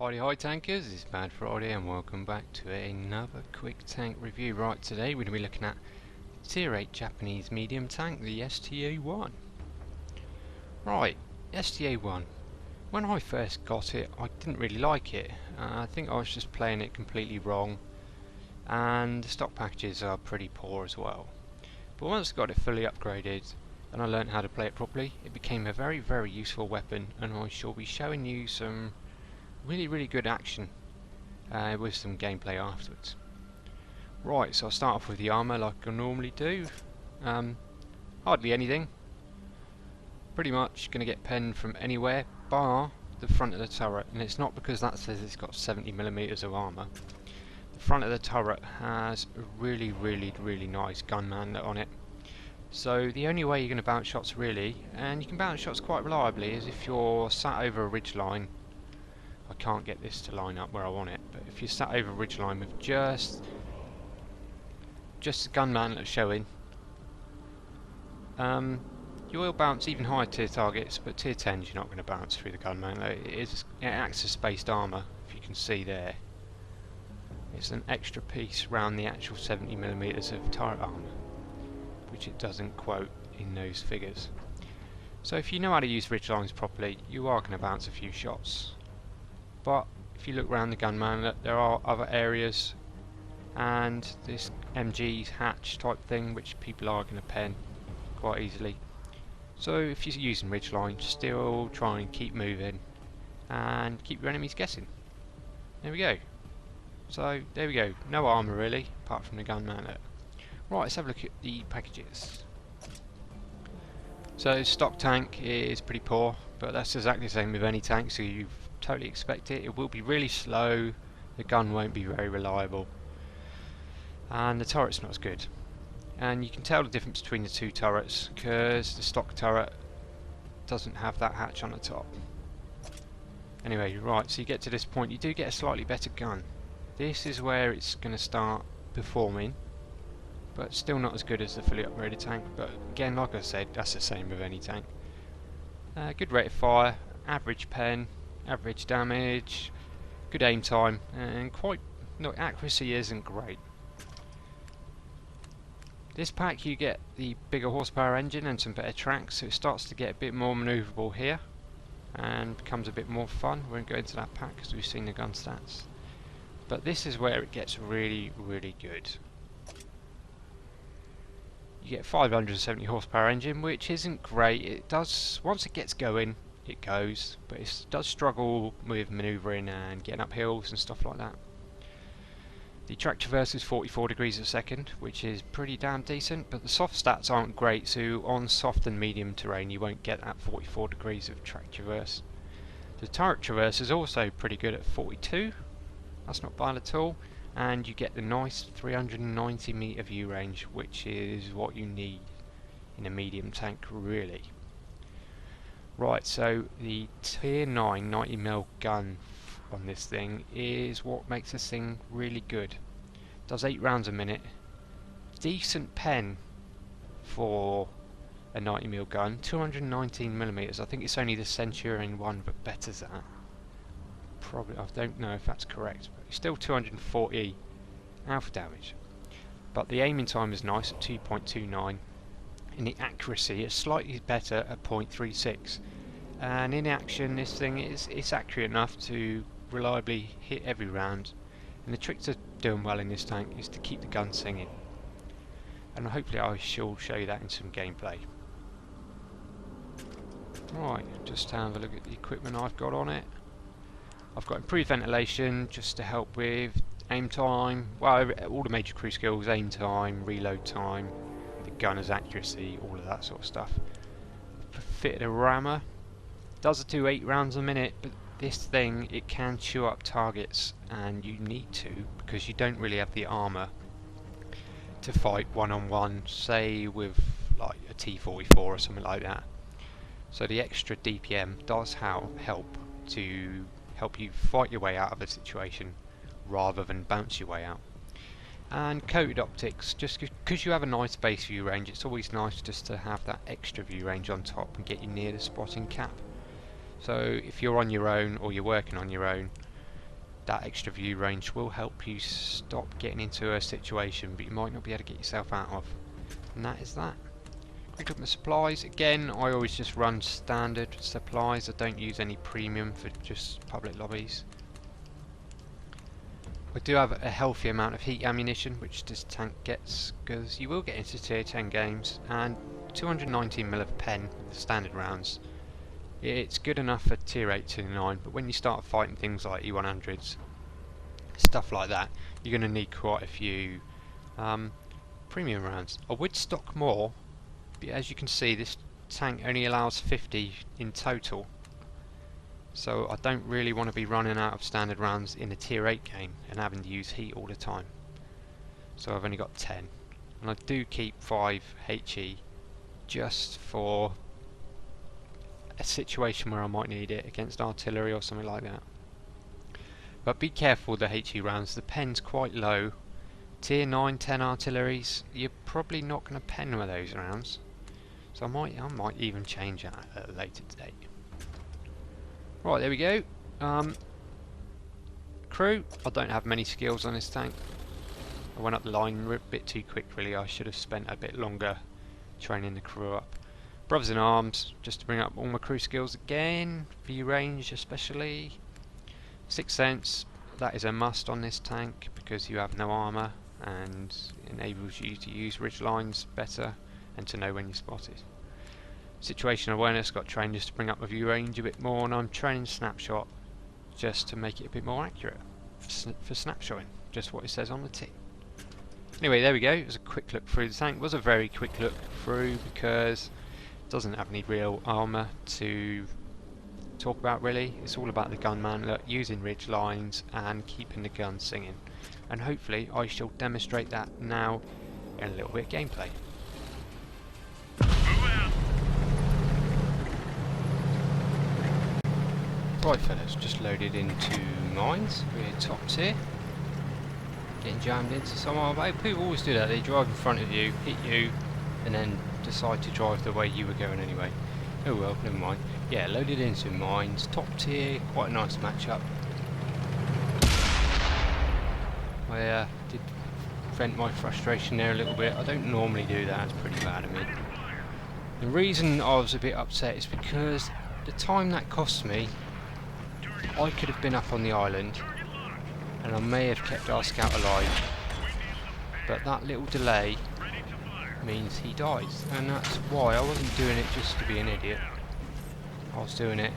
Hi tankers, it's Bad Friday and welcome back to another quick tank review. Right, today we're going to be looking at Tier 8 Japanese medium tank, the STA-1. Right, STA-1. When I first got it, I didn't really like it. I think I was just playing it completely wrong, and the stock packages are pretty poor as well. But once I got it fully upgraded and I learned how to play it properly, it became a very useful weapon, and I shall be showing you some really good action with some gameplay afterwards. Right, so I'll start off with the armour like I normally do. Hardly anything. Pretty much going to get penned from anywhere bar the front of the turret, and it's not because that says it's got 70mm of armour. The front of the turret has a really nice gun mantlet on it. So the only way you're going to bounce shots really, and you can bounce shots quite reliably, is if you're sat over a ridge line. I can't get this to line up where I want it, but if you're sat over a ridge line with just the gun mantlet showing, you will bounce even higher tier targets, but tier 10s you're not going to bounce through the gun mantlet. It acts as spaced armour, if you can see there. It's an extra piece around the actual 70mm of turret armour, which it doesn't quote in those figures. So if you know how to use ridge lines properly, you are going to bounce a few shots. But if you look around the gun mantlet, there are other areas, and this MG's hatch type thing, which people are going to pen quite easily. So if you're using ridgeline, still try and keep moving and keep your enemies guessing. There we go. So there we go. No armour really, apart from the gun mantlet. Right, let's have a look at the packages. So stock tank is pretty poor, but that's exactly the same with any tank, so you've totally expect it. It will be really slow, the gun won't be very reliable, and the turret's not as good. And you can tell the difference between the two turrets because the stock turret doesn't have that hatch on the top. Anyway, right, so you get to this point, you do get a slightly better gun. This is where it's going to start performing, but still not as good as the fully upgraded tank. But again, like I said, that's the same with any tank. Good rate of fire, average pen, average damage, good aim time, and accuracy isn't great. This pack you get the bigger horsepower engine and some better tracks, so it starts to get a bit more manoeuvrable here and becomes a bit more fun. We won't go into that pack because we've seen the gun stats, but this is where it gets really good. You get 570 horsepower engine, which isn't great. It does, once it gets going, it goes, but it does struggle with manoeuvring and getting up hills and stuff like that. The track traverse is 44 degrees a second, which is pretty damn decent, but the soft stats aren't great, so on soft and medium terrain you won't get that 44 degrees of track traverse. The turret traverse is also pretty good at 42, that's not bad at all, and you get the nice 390 meter view range, which is what you need in a medium tank really. Right, so the tier 9 90mm gun on this thing is what makes this thing really good. Does 8 rounds a minute, decent pen for a 90mm gun, 219mm. I think it's only the Centurion one that betters that. Probably, I don't know if that's correct, but it's still 240 alpha damage. But the aiming time is nice at 2.29. and the accuracy is slightly better at 0.36, and in action this thing it's accurate enough to reliably hit every round. And the trick to doing well in this tank is to keep the gun singing, and hopefully I shall show you that in some gameplay. Right, just have a look at the equipment I've got on it. I've got improved ventilation just to help with aim time, well, all the major crew skills, aim time, reload time, the gunner's accuracy, all of that sort of stuff. Fitted a rammer, does do 8 rounds a minute, but this thing, it can chew up targets, and you need to, because you don't really have the armour to fight one-on-one, say with like a T-44 or something like that. So the extra DPM does help you fight your way out of a situation rather than bounce your way out. And coated optics, just because you have a nice base view range, it's always nice just to have that extra view range on top and get you near the spotting cap. So if you're on your own or you're working on your own, that extra view range will help you stop getting into a situation but you might not be able to get yourself out of. And that is that. Quick look at my supplies. Again, I always just run standard supplies. I don't use any premium for just public lobbies. I do have a healthy amount of heat ammunition, which this tank gets, because you will get into tier 10 games, and 219mm of pen with the standard rounds. It's good enough for tier 8 to 9, but when you start fighting things like E100s, stuff like that, you're going to need quite a few premium rounds. I would stock more, but as you can see, this tank only allows 50 in total. So I don't really want to be running out of standard rounds in a tier 8 game and having to use heat all the time. So I've only got 10. And I do keep 5 HE just for a situation where I might need it against artillery or something like that. But be careful with the HE rounds, the pen's quite low. Tier 9, 10 artilleries, you're probably not going to pen with those rounds. So I might even change that at a later date. Right, there we go. Crew, I don't have many skills on this tank. I went up the line a bit too quick really. I should have spent a bit longer training the crew up. Brothers in Arms, just to bring up all my crew skills again. View range especially. Sixth Sense, that is a must on this tank because you have no armour and enables you to use ridge lines better and to know when you're spotted. Situational awareness, got trained just to bring up my view range a bit more, and I'm training snapshot just to make it a bit more accurate for snapshotting, just what it says on the tin. Anyway, there we go. It was a quick look through the tank. It was a very quick look through because it doesn't have any real armour to talk about really. It's all about the gunman, look, using ridge lines and keeping the gun singing. And hopefully I shall demonstrate that now in a little bit of gameplay. Right fellas, just loaded into mines. We're top tier. Getting jammed into someone. People always do that, they drive in front of you, hit you, and then decide to drive the way you were going anyway. Oh well, never mind. Yeah, loaded into mines, top tier, quite a nice matchup. I did vent my frustration there a little bit. I don't normally do that, it's pretty bad of me. The reason I was a bit upset is because the time that cost me, I could have been up on the island and I may have kept our scout alive, but that little delay means he dies, and that's why I wasn't doing it just to be an idiot. I was doing it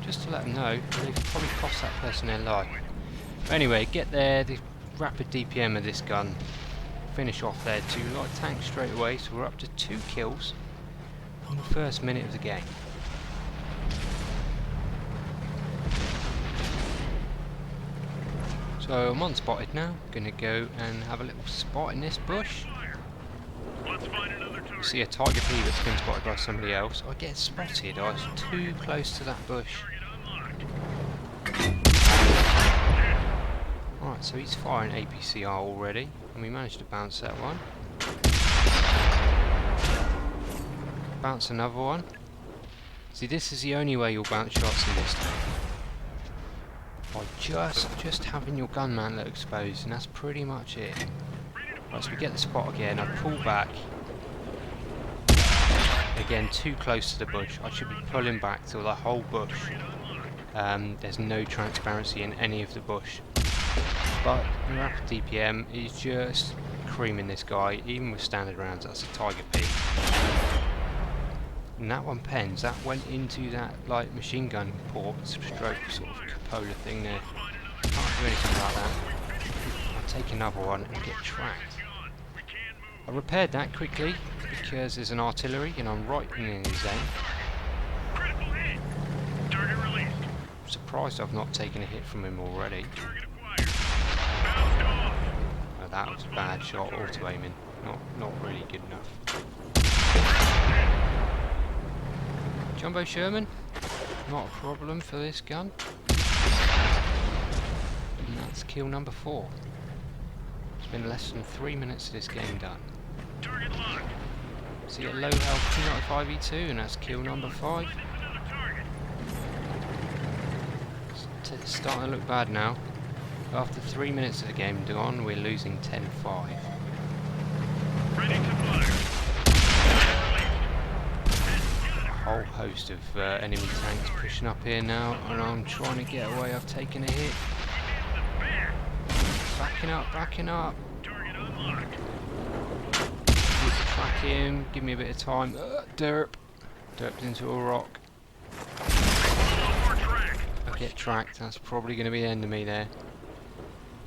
just to let them know that it probably cost that person their life. But anyway, get there, the rapid DPM of this gun, finish off their 2 light tanks straight away, so we're up to 2 kills in the first minute of the game. So I'm unspotted now, gonna go and have a little spot in this bush. See a tiger pea that's been spotted by somebody else. I get spotted, I was too close to that bush. Alright, so he's firing APCR already, and we managed to bounce that one. Bounce another one. See, this is the only way you'll bounce shots in this tank. By just having your gun mantlet exposed, and that's pretty much it. Right, so we get the spot again, I pull back. Again, too close to the bush. I should be pulling back till the whole bush. There's no transparency in any of the bush. But the rapid DPM is just creaming this guy, even with standard rounds. That's a tiger pea. And that one pens, that went into that like machine gun port stroke sort of cupola thing there. Can't do anything about that. I'll take another one and get tracked. I repaired that quickly because there's an artillery and I'm right in his aim. I'm surprised I've not taken a hit from him already. Oh, that was a bad shot, auto aiming. Not really good enough. Jumbo Sherman, not a problem for this gun. And that's kill number 4. It's been less than 3 minutes of this game done. See a low health 295E2, and that's kill number 5. It's starting to look bad now. After 3 minutes of the game gone, we're losing 10-5. Ready to fire. A whole host of enemy tanks pushing up here now, and I'm trying to get away. I've taken a hit. Backing up, backing up. Target unlocked. Need to track him. Give me a bit of time. Derp. Derped into a rock. I get tracked. That's probably going to be the end of me there.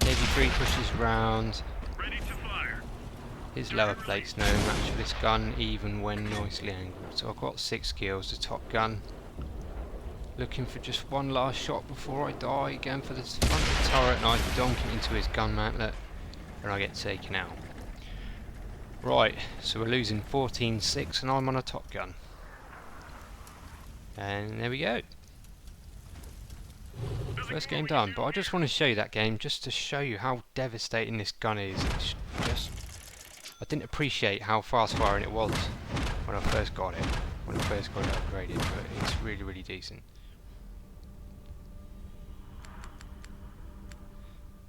KV3 pushes round. Ready to fire. His lower plate's no match for this gun, even when nicely angled. So I've got 6 kills, the top gun. Looking for just one last shot before I die. Going for the front of the turret, and I donk it into his gun mantlet, and I get taken out. Right, so we're losing 14-6, and I'm on a top gun. And there we go. First game done, but I just want to show you that game just to show you how devastating this gun is. It's just, I didn't appreciate how fast firing it was when I first got it, upgraded, but it's really, really decent.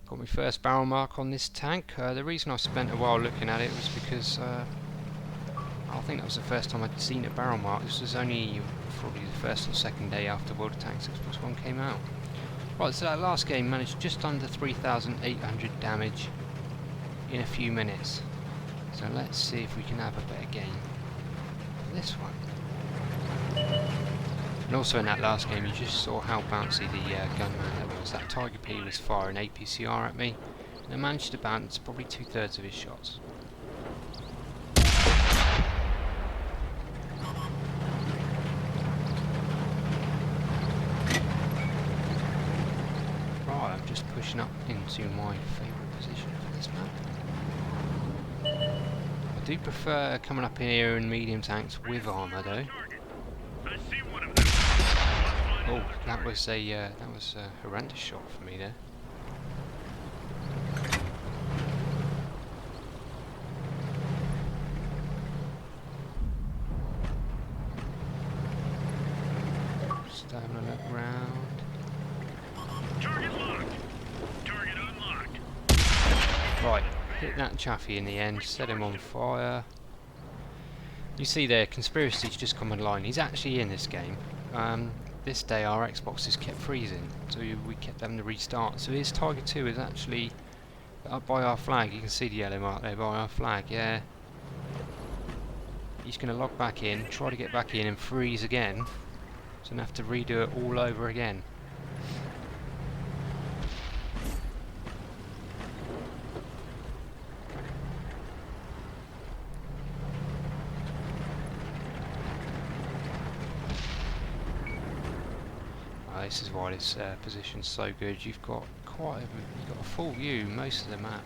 Got my first barrel mark on this tank. The reason I spent a while looking at it was because I think that was the first time I'd seen a barrel mark. This was only probably the first or second day after World of Tanks X+1 came out. Right, so that last game managed just under 3,800 damage in a few minutes. So let's see if we can have a better game for this one. And also in that last game you just saw how bouncy the gunman was. That Tiger P was firing APCR at me, and I managed to bounce probably 2/3 of his shots. Right, I'm just pushing up into my favourite position for this map. I do prefer coming up in here in medium tanks with armour though. I see one of them. Oh, that was a horrendous shot for me there. Just having a look round. Target locked. Target unlocked. Right, hit that chaffee in the end, set him on fire. You see there, Conspiracy's just come online. He's actually in this game. This day our Xboxes kept freezing, so we kept having to restart. So his Tiger 2 is actually up by our flag. You can see the yellow mark there by our flag, yeah. He's going to log back in, try to get back in and freeze again. So I'm going to have to redo it all over again. This is why this position's so good. You've got a full view most of the map.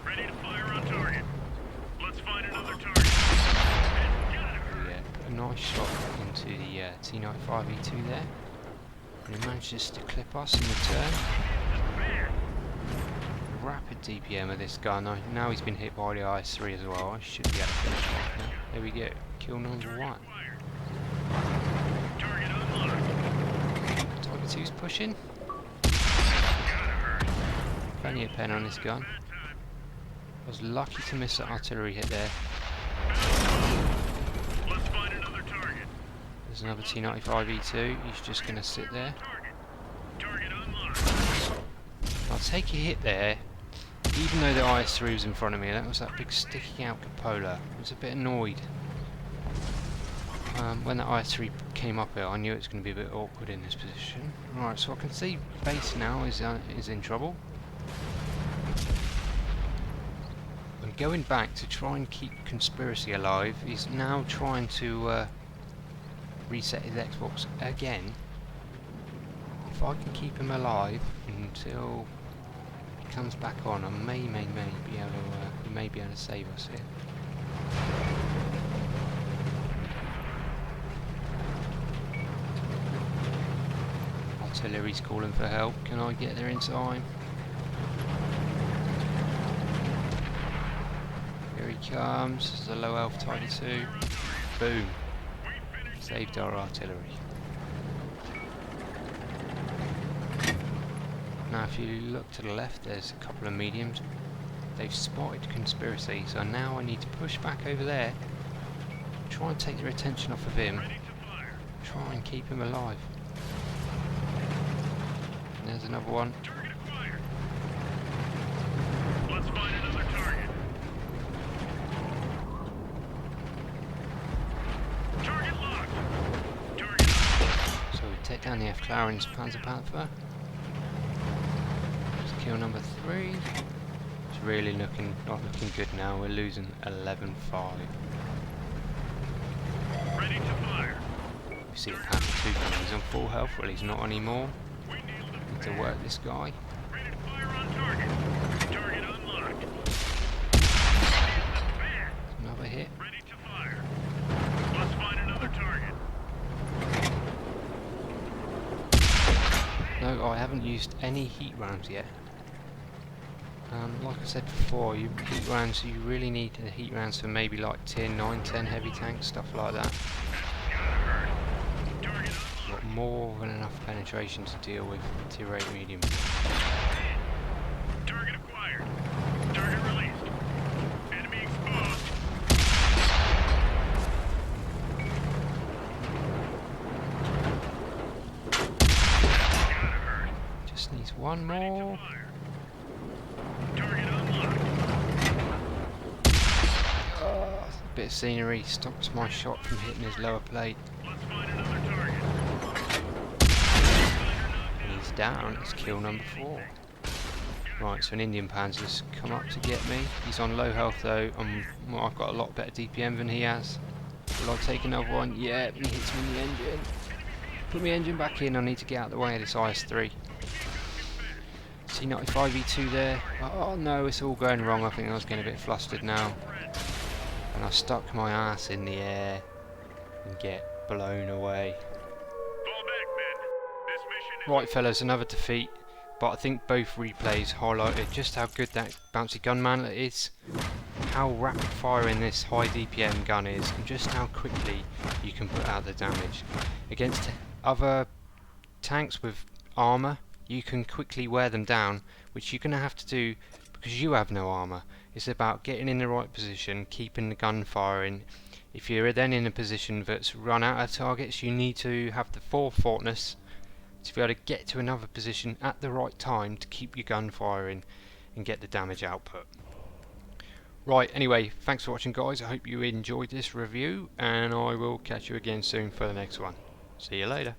Ready to fire on target. Let's find another target. Yeah, a nice shot into the T95E2 there. And he manages to clip us in return. Rapid DPM of this gun. Now he's been hit by the IS-3 as well. I should be able to finish him off now. There we go. Kill number 1. Target unlocked. Tiger 2's pushing. Plenty of pen on this gun. I was lucky to miss that artillery hit there. Let's find another target. There's another T95E2. He's just going to sit there. Target unlocked. I'll take a hit there. Even though the IS-3 was in front of me, that was that big sticking out cupola. I was a bit annoyed. When that IS-3 came up here, I knew it was going to be a bit awkward in this position. Alright, so I can see base now is in trouble. I'm going back to try and keep Conspiracy alive. He's now trying to reset his Xbox again. If I can keep him alive until he comes back on, I may be able to, he may be able to save us here. Artillery's calling for help. Can I get there in time? he comes. There's a low elf Tiger 2. Boom. Saved our artillery. Now if you look to the left, there's a couple of mediums. They've spotted conspiracy, so now I need to push back over there. Try and take their attention off of him. Try and keep him alive. And there's another one. Let's find another target. Target locked. Target locked. So we take down the F Clarence Panzer Panther. That's kill number 3. It's really not looking good now. We're losing 11-5. Ready to fire. We see Panther 2 he's on full health, well he's not anymore. Need to work this guy. Ready to fire on target. Target unlocked. Another hit. Ready to fire. Let's find another target. No, I haven't used any heat rounds yet. Like I said before, heat rounds, you really need the heat rounds for maybe like tier 9, 10 heavy tanks, stuff like that. Got more than enough penetration to deal with tier 8 medium. Target acquired. Target released. Enemy exposed. Gotta hurt. Just needs one Ready to more. fire. Target unlocked. Bit of scenery stops my shot from hitting his lower plate. Let's find another target. He's down, it's kill number 4. Right, so an Indian Panzer's come up to get me. He's on low health though, well, I've got a lot better DPM than he has. Will I take another one? Yeah, he hits me in the engine. Put my engine back in, I need to get out of the way of this IS-3. C95E2 there. Oh no, it's all going wrong. I think I was getting a bit flustered now. And I stuck my ass in the air and get blown away. Fall back, men. This mission is Right fellas, another defeat. But I think both replays highlighted just how good that bouncy gun manlet is, how rapid firing this high DPM gun is, and just how quickly you can put out the damage. Against other tanks with armour, you can quickly wear them down, which you're going to have to do because you have no armour. It's about getting in the right position, keeping the gun firing. If you're then in a position that's run out of targets, you need to have the forethoughtness to be able to get to another position at the right time to keep your gun firing and get the damage output. Right, anyway, thanks for watching guys. I hope you enjoyed this review and I will catch you again soon for the next one. See you later.